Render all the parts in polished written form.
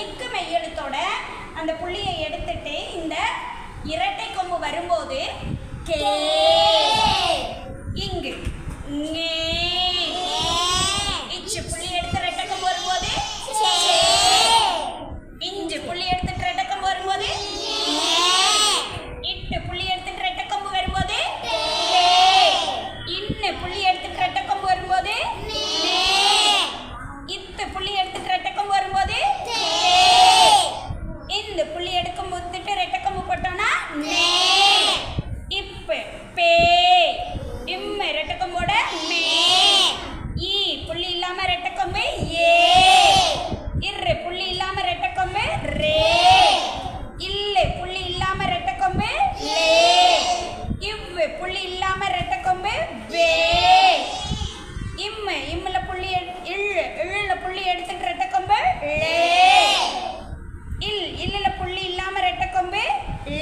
இக்கு மெய்யெழுத்தோட அந்த புள்ளியை எடுத்துட்டு இந்த இரட்டை கொம்பு வரும்போது கே, இங்கு நே, இச்சு புள்ளி எடுத்து ரெட்டை கொம்பு வரும்போது இஞ்சு புள்ளி எடுத்துட்டு ரெட்டை கொம்பு வரும்போது இட்டு புள்ளி எடுத்துட்டு ரெட்டை கொம்பு வரும்போது இன்னு புள்ளி எடுத்துட்டு ரெட்டை கொம்பு வரும்போது இத்து புள்ளி எடுத்துட்டு ரெட்டை கொம்பு வரும்போது இந்த புள்ளி எடுக்கும் போதுட்டு ரெட்டை கொம்பு போட்டோம்னா நே, இப்ப பே, இம்ம ரெட்டை கொம்போட மே, ஈ புள்ளி இல்லாம ரெட்டை கொம்பு ஏ, இரு புள்ளி இல்லாம ரெட்டை கொம்பு ரே, இல்லு புள்ளி இல்லாம ரெட்டை கொம்பு லே, இவ்வு புள்ளி இல்லாம ரெட்டை கொம்பு வே, இம்மு இம்முல புள்ளி இள்ளு இள்ளுல புள்ளி எடுத்துட்டு ரெட்டை கொம்பு லே, இல்லுல புள்ளி இல்லாம ரெட்டை கொம்பு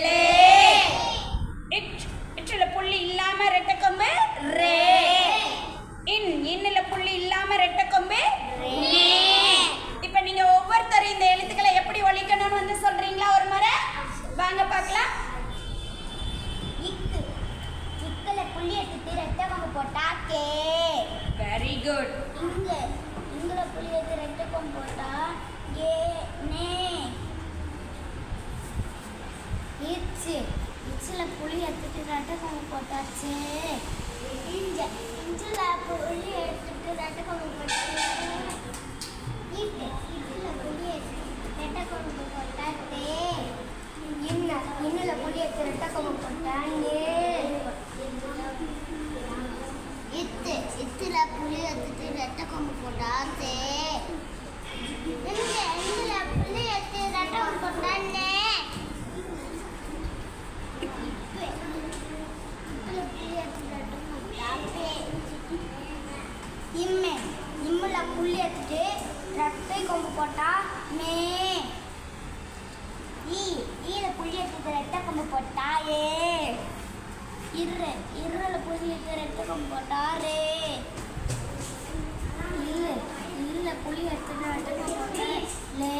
லே, இச்சுல புள்ளி இல்லாம ரெட்டை கொம்பு ரே, இன்னுல புள்ளி இல்லாம ரெட்டை கொம்பு நே. இப்ப நீங்க ஒவ்வொருத்தரும் இந்த எழுத்துக்களை எப்படி ஒலிக்கணும்னு வந்து சொல்றீங்களா? ஒரு முறை வாங்க பார்க்கலாம். இக்கு, இக்குல புள்ளி எடுத்து ரெட்டை கொம்பு போட்டா கே. Very good. இங்குல புள்ளி எடுத்து ரெட்டை கொம்பு போட்டா ஏ, நே. இச்சுல புள்ளி எடுத்துட்டு ரெட்டை கொம்பு போட்டா சே. இஞ்சுல புள்ளி எடுத்துட்டு ரெட்டை கொம்பு போட்டா இட்டுல புள்ளி எடுத்து ரெட்டை கொம்பு போட்டா தே. இன்னுல புள்ளி எடுத்து ரெட்டை கொம்பு போட்டா நே. இத்துல புள்ளி எடுத்துட்டு ரெட்டை கொம்பு போட்டா தே. இங்குல புள்ளி எடுத்து ரெட்டை கொம்பு போட்டா நே. இம்முல புள்ளி எடுத்துட்டு ரெட்டை கொம்பு போட்டா மே. ஈல புள்ளி எடுத்துட்டு ரெட்டை கொம்பு போட்டா ஏ. இருல புள்ளி எடுத்து ரெட்டை கொம்பு போட்டா ரே. இல்ல புள்ளி எடுத்துட்டு ரெட்டை கொம்பு போட்டா லே.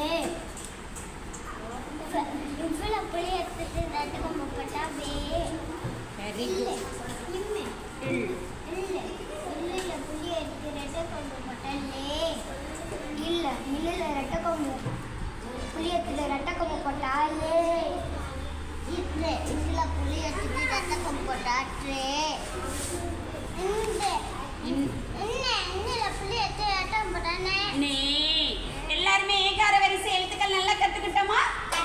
இவ்வள புள்ளி எடுத்துட்டு ரெட்டை கொம்பு போட்டா வே. Very good. இல்ல புள்ளி எடுத்து ரெட்டை கொம்பு போட்டா லே. இல்ல ரெட்டை கொம்பு புள்ளி எடுத்து ரெட்டை கொம்பு போட்டா லே. இதுல புள்ளி எடுத்து ரெட்டை கொம்பு போட்டா ட்ரே. இன்னுல புள்ளி எடுத்து ரெட்டை கொம்பு போட்டா நே. எல்லாருமே ஏகார வரிசை எழுத்துக்கள் நல்லா கத்துக்கிட்டோமா?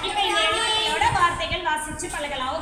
இப்ப இந்த எழுத்துக்களோட வார்த்தைகள் வாசிச்சு பழகலாம்.